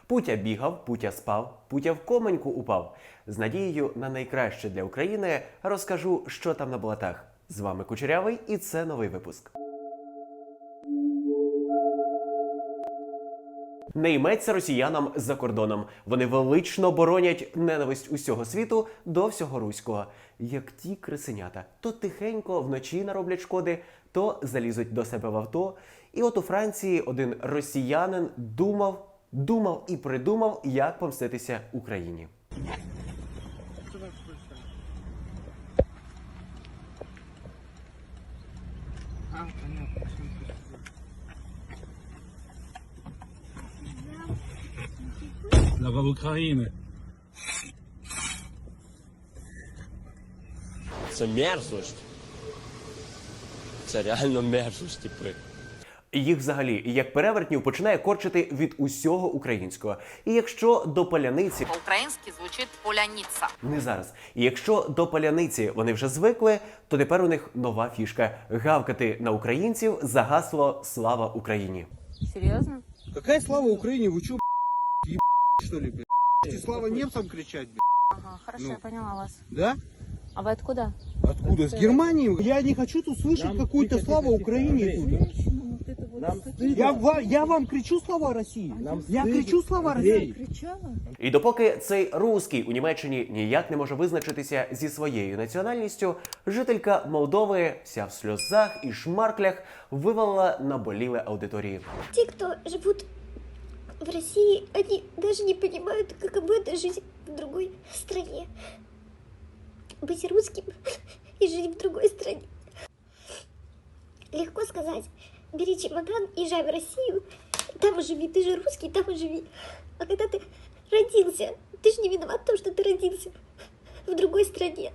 Путя бігав, Путя спав, Путя в коменьку упав. З надією на найкраще для України розкажу, що там на болотах. З вами Кучерявий, і це новий випуск. Не йметься росіянам за кордоном. Вони велично боронять ненависть усього світу до всього руського. Як ті крисенята. То тихенько вночі нароблять шкоди, то залізуть до себе в авто. І от у Франції один росіянин думав і придумав, як помститися Україні. Слава України! Це мерзость. Це реально мерзость, типи. Їх взагалі, як перевертнів, починає корчити від усього українського. І якщо до паляниці... По-українськи звучить поляниця. Не зараз. І якщо до паляниці вони вже звикли, то тепер у них нова фішка – гавкати на українців за гасло «Слава Україні». Серьезно? Какая слава Украине? Вы чё, что ли, блядь? Хотите слава немцам кричать, блядь? Ага, хорошо, Ну. я поняла вас. Да? А вы откуда? Откуда? С Германии? Я не хочу тут слышать какую-то славу Украине. Я вам кричу слава России. Я кричу слава России. І допоки цей русський у Німеччині ніяк не може визначитися зі своєю національністю, жителька Молдови, вся в сльозах і шмарклях, вивалила наболіле аудиторії. Те, кто живут в России, они даже не понимают, каково это жить в другой стране. Быть русским и жить в другой стране. Легко сказать, бери чемодан, езжай в Россию, там и живи, ты же русский, там и живи. А когда ты родился, ты же не виноват в том, что ты родился в другой стране.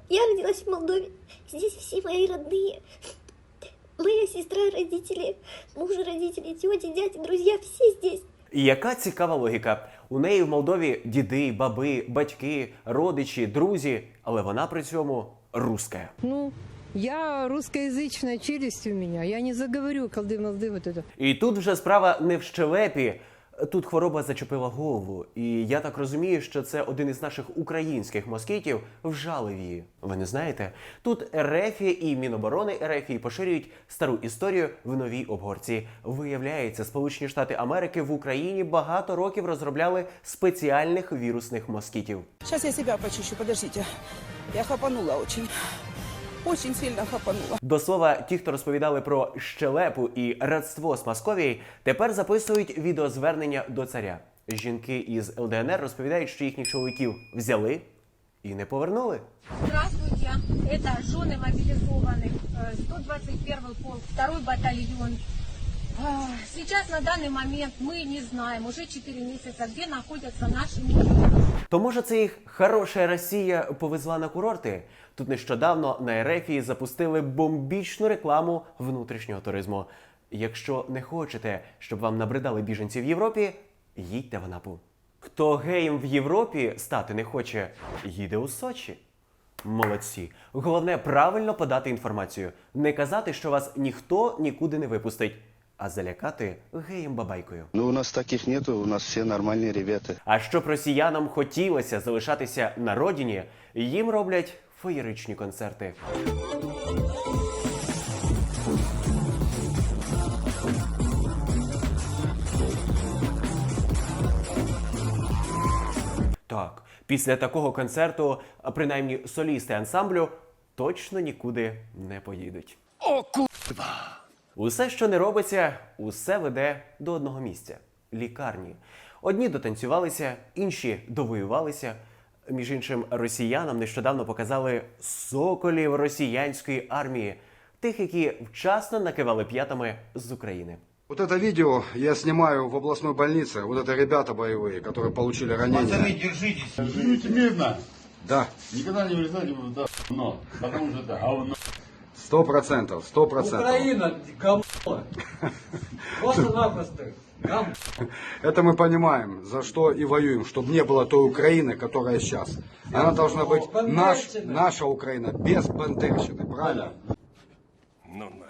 Я родилась в Молдове, здесь все мои родные. Моя сестра, родители, муж, родители, тети, дяди, друзья, все здесь. І яка цікава логіка. У неї в Молдові діди, баби, батьки, родичі, друзі, але вона при цьому русская. Ну, я русскоязычная, челюсть у меня. Я не заговорю колды-молды вот это. І тут вже справа не в щелепі. Тут хвороба зачепила голову. І я так розумію, що це один із наших українських москітів вжалив її. Ви не знаєте? Тут Ерефія і Міноборони Ерефії поширюють стару історію в новій обгорці. Виявляється, Сполучені Штати Америки в Україні багато років розробляли спеціальних вірусних москітів. Сейчас я себя почищу, подождите. Я хапанула очень. Очень сильно хапанула. До слова, ті, хто розповідали про щелепу і родство з Московією, тепер записують відеозвернення до царя. Жінки із ЛДНР розповідають, що їхніх чоловіків взяли і не повернули. Здравствуйте, это жены мобилизованных, 121 полк, 2 батальон. Сейчас на данный момент мы не знаем, уже 4 месяца, где находятся наши мужья. То може це їх хороша Росія повезла на курорти? Тут нещодавно на Ерефії запустили бомбічну рекламу внутрішнього туризму. Якщо не хочете, щоб вам набридали біженці в Європі, їдьте в Анапу. Хто геєм в Європі стати не хоче, їде у Сочі. Молодці. Головне правильно подати інформацію. Не казати, що вас ніхто нікуди не випустить, а залякати геєм-бабайкою. Ну, у нас таких нету, у нас все нормальные ребята. А щоб росіянам хотілося залишатися на родині, їм роблять феєричні концерти. Так, після такого концерту, принаймні солісти ансамблю, точно нікуди не поїдуть. О, курва! Усе, що не робиться, усе веде до одного місця – лікарні. Одні дотанцювалися, інші довоювалися. Між іншим, росіянам нещодавно показали соколів росіянської армії. Тих, які вчасно накивали п'ятами з України. Вот это видео я снимаю в областной больнице. Вот это ребята боевые, которые получили ранения. Пацаны, держитесь. Живите мирно. Да. Никогда не вылезайте в это говно, потому что это говно. 100%, 100%. Украина, говно. Просто-напросто. Говно. Это мы понимаем, за что и воюем, чтобы не было той Украины, которая сейчас. Она должна быть наша Украина, без бандерщины, правильно? Ну, на.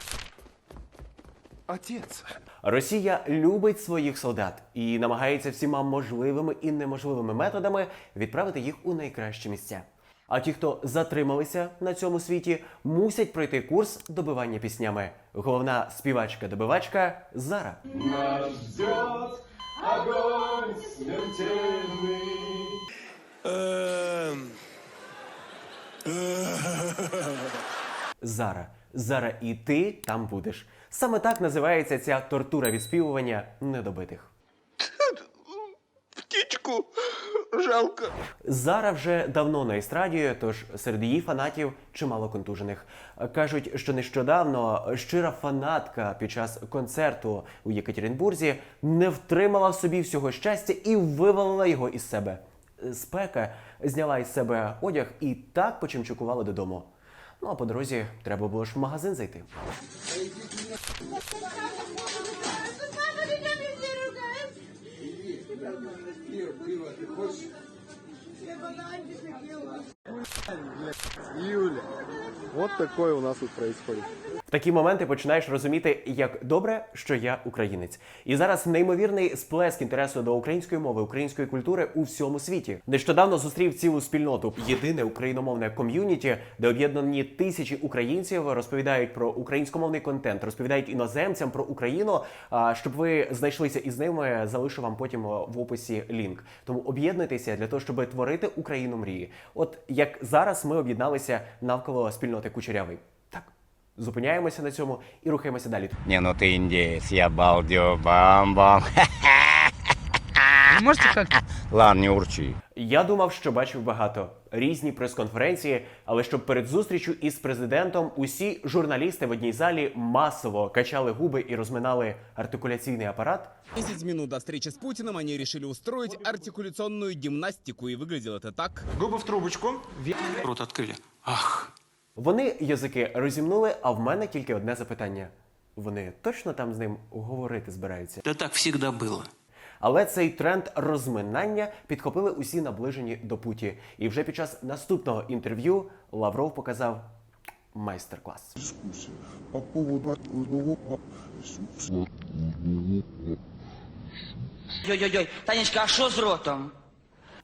отец. Росія любить своїх солдат і намагається всіма можливими і неможливими методами відправити їх у найкращі місця. А ті, хто затрималися на цьому світі, мусять пройти курс добивання піснями. Головна співачка-добивачка Зара. Зара, і ти там будеш. Саме так називається ця тортура відспівування недобитих. Птичку жалко. Зара вже давно на естраді, тож серед її фанатів чимало контужених. Кажуть, що нещодавно щира фанатка під час концерту у Єкатеринбурзі не втримала в собі всього щастя і вивалила його із себе. Спека зняла із себе одяг і так почимчукувала додому. Ну а по дорозі треба було ж в магазин зайти. Юля, вот такое у нас тут происходит. В такі моменти починаєш розуміти, як добре, що я українець. І зараз неймовірний сплеск інтересу до української мови, української культури у всьому світі. Нещодавно зустрів цілу спільноту, єдине україномовне ком'юніті, де об'єднані тисячі українців розповідають про українськомовний контент, розповідають іноземцям про Україну. Щоб ви знайшлися із ними, залишу вам потім в описі лінк. Тому об'єднуйтеся для того, щоб творити Україну мрії. От як зараз ми об'єдналися навколо спільноти Кучерявий. Зупиняємося на цьому і рухаємося далі. Не, ну ты индеец, я балдю, бам-бам. Можете как? Ладно, не урчи. Я думав, що бачив багато. Різні прес-конференції, але щоб перед зустрічю із президентом усі журналісти в одній залі масово качали губи і розминали артикуляційний апарат. 10 минут до встречи с Путиным они решили устроить артикуляционную гимнастику, и выглядело это так. Губы в трубочку. Рот открыли. Ах. Вони язики розімнули, а в мене тільки одне запитання. Вони точно там з ним говорити збираються? Да так всегда было. Але цей тренд розминання підхопили усі наближені до Путі. І вже під час наступного інтерв'ю Лавров показав майстер-клас. Йой-йой-йой, Танечка, а що з ротом?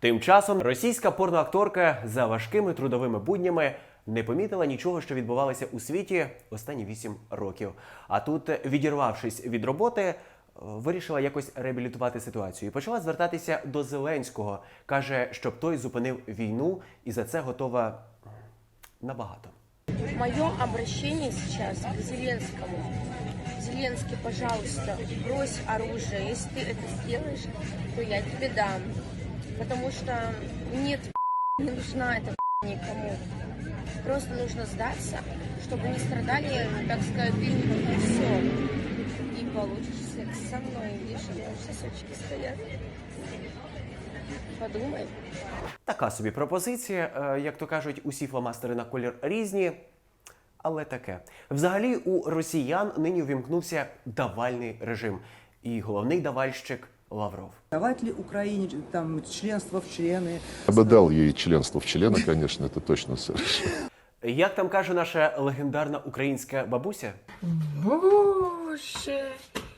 Тим часом російська порноакторка за важкими трудовими буднями не помітила нічого, що відбувалося у світі останні 8 років. А тут, відірвавшись від роботи, вирішила якось реабілітувати ситуацію і почала звертатися до Зеленського. Каже, щоб той зупинив війну і за це готова набагато. Мое обращение сейчас к Зеленскому. Зеленский, пожалуйста, брось оружие. Если ты это сделаешь, то я тебе дам. Потому что нет, не нужна эта никому. Просто нужно сдаться, чтобы не страдали, так сказать, и все. И получишь секс со мной. Видишь, у меня уже сосочки стоят. Подумай. Така собі пропозиція, як то кажуть, усі фломастери на колір різні, але таке. Взагалі у росіян нині увімкнувся давальний режим. І головний давальщик Лавров. Давать ли Украине там членство в члены? Я бы дал ей членство в члена, конечно, это точно совершенно. Як там каже наша легендарна українська бабуся? Боже,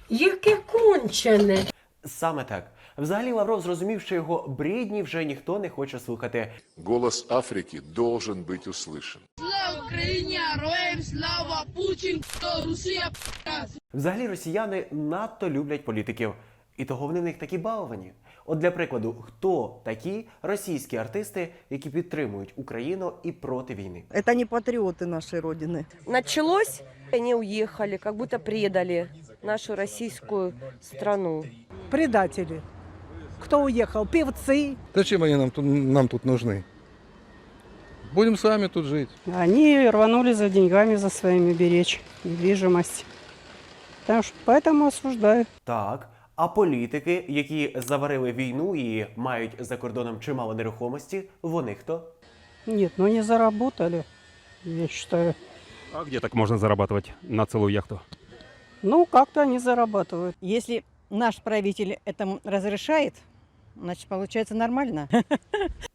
яке кончене! Саме так. Взагалі Лавров зрозумів, що його брідні вже ніхто не хоче слухати. Голос Африки должен быть услышан. Слава Україні, героям слава Путін, Росія Взагалі росіяни надто люблять політиків. І того вони в них такі баловані. От для прикладу, хто такі російські артисти, які підтримують Україну і проти війни? Это не патриоты нашей Родины. Началось, они уехали, как будто предали нашу российскую страну. Предатели. Кто уехал? Певцы. Зачем они нам тут нужны? Будем сами тут жить. Они рванули за деньгами, за своими беречь недвижимость. Поэтому осуждаю. Так, а політики, які заварили війну і мають за кордоном чимало нерухомості, вони хто? Нет, не заработали, я считаю. А где так можно зарабатывать на целую яхту? Как-то они зарабатывают. Если наш правитель это разрешает, значит, получается нормально.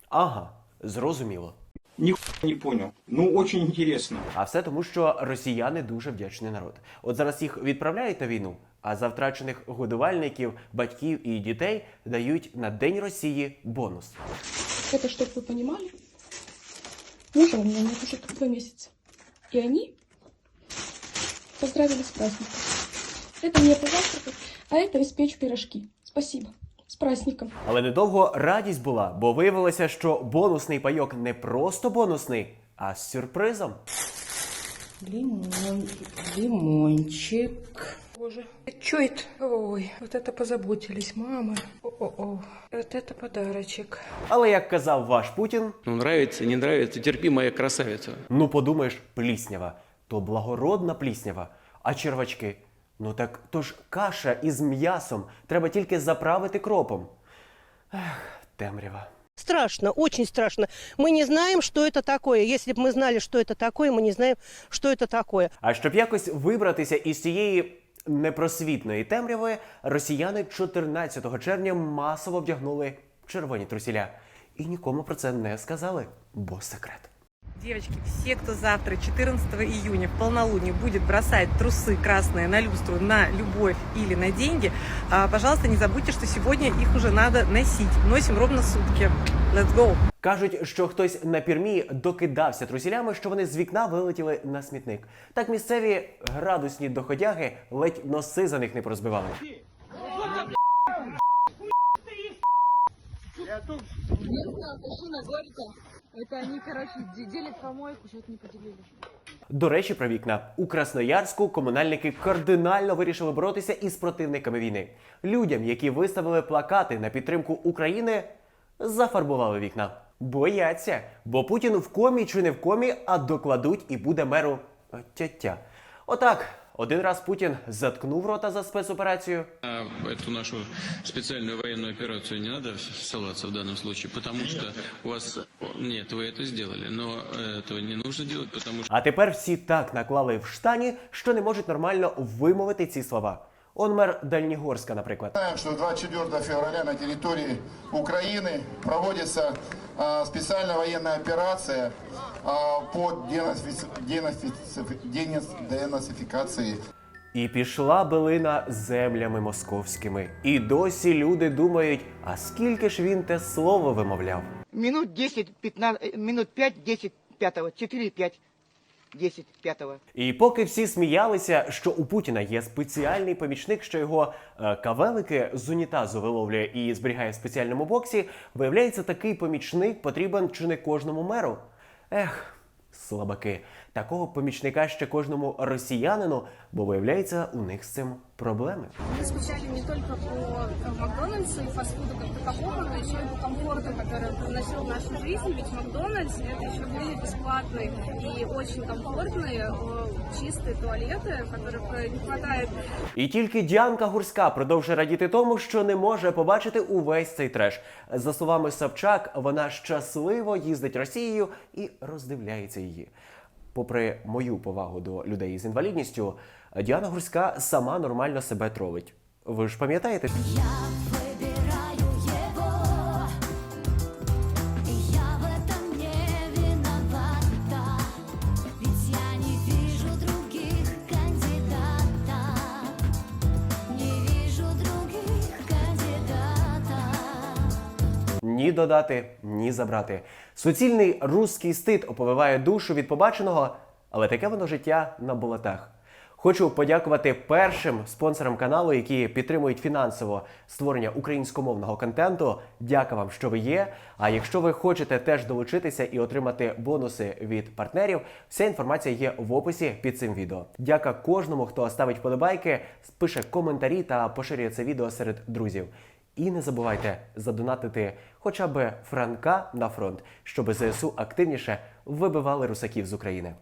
Ага, зрозуміло. Нихуя не понял. Ну, очень интересно. А все тому, що росіяни дуже вдячний народ. От зараз їх відправляють на війну, а за втрачених годувальників, батьків і дітей дають на День Росії бонус. Это, чтобы вы понимали, мужа у меня нет уже 2 месяца. И они поздравили с праздником. Это мне позавтракать, а это испечь пирожки. Спасибо. С праздником. Але недовго радість була, бо виявилося, що бонусний пайок не просто бонусний, а з сюрпризом. Лимончик. Боже, что это? Ой, вот это позаботились, мама. О-о-о, вот это подарочек. Але як казав ваш Путін, Ну, нравится, не нравится, терпи, моя красавица. ну подумаєш, пліснява, то благородна пліснява, а червачки? Ну так то ж каша із м'ясом, треба тільки заправити кропом. Ех, темрява. Страшно, очень страшно. Мы не знаем, что это такое. Если бы мы знали, что это такое, мы не знаем, что это такое. А щоб якось вибратися із цієї непросвітної темряви, росіяни 14 червня масово вдягнули червоні трусіля. І нікому про це не сказали, бо секрет. Девочки, все, кто завтра, 14 июня, в полнолуние, будет бросать трусы красные на люстру, на любовь или на деньги, пожалуйста, не забудьте, что сегодня их уже надо носить. Носим ровно сутки. Let's go! Кажуть, що хтось на Пірмі докидався трусілями, що вони з вікна вилетіли на смітник. Так місцеві градусні доходяги ледь носи за них не порозбивали. Это они, короче, делят помойку, что-то не поделили. До речі, про вікна. У Красноярську комунальники кардинально вирішили боротися із противниками війни. Людям, які виставили плакати на підтримку України, зафарбували вікна. Бояться, бо Путін в комі чи не в комі, а докладуть і буде меру тя-тя. Отак, один раз Путін заткнув рота за спецоперацію. Эту нашу специальную военную операцию не надо ссылаться в данном случае, потому что у вас... Нет, вы это сделали, но этого не нужно делать, потому что... А тепер всі так наклали в штані, що не можуть нормально вимовити ці слова. Он мер Дальнегорска, наприклад. Знаем, что 24 февраля на территории Украины проводится специальная военная операция по денацификации. І пішла билина землями московськими. І досі люди думають, а скільки ж він те слово вимовляв? Минут 10-15, минут 5-10 пятого, 4-5. 10 пятого. І поки всі сміялися, що у Путіна є спеціальний помічник, що його кавелики з унітазу виловлює і зберігає в спеціальному боксі, виявляється, такий помічник потрібен чи не кожному меру. Ех, слабаки. Такого помічника ще кожному росіянину, бо виявляється, у них з цим проблеми. Мы скучали не только по Макдональдсу и фастфуду как таковому, но еще и по комфорту, который приносил в нашу жизнь. Ведь Макдональдс это еще были бесплатные и очень комфортные чистые туалеты, которых не хватает. І тільки Діанка Гурська продовжує радіти тому, що не може побачити увесь цей треш. За словами Собчак, вона щасливо їздить Росією і роздивляється її. Попри мою повагу до людей з інвалідністю, Діана Гурська сама нормально себе тролить. Ви ж пам'ятаєте? Ні додати, ні забрати. Суцільний руський стид оповиває душу від побаченого, але таке воно життя на болотах. Хочу подякувати першим спонсорам каналу, які підтримують фінансово створення українськомовного контенту. Дяка вам, що ви є. А якщо ви хочете теж долучитися і отримати бонуси від партнерів, вся інформація є в описі під цим відео. Дяка кожному, хто ставить вподобайки, пише коментарі та поширює це відео серед друзів. І не забувайте задонатити хоча б франка на фронт, щоб ЗСУ активніше вибивали русаків з України.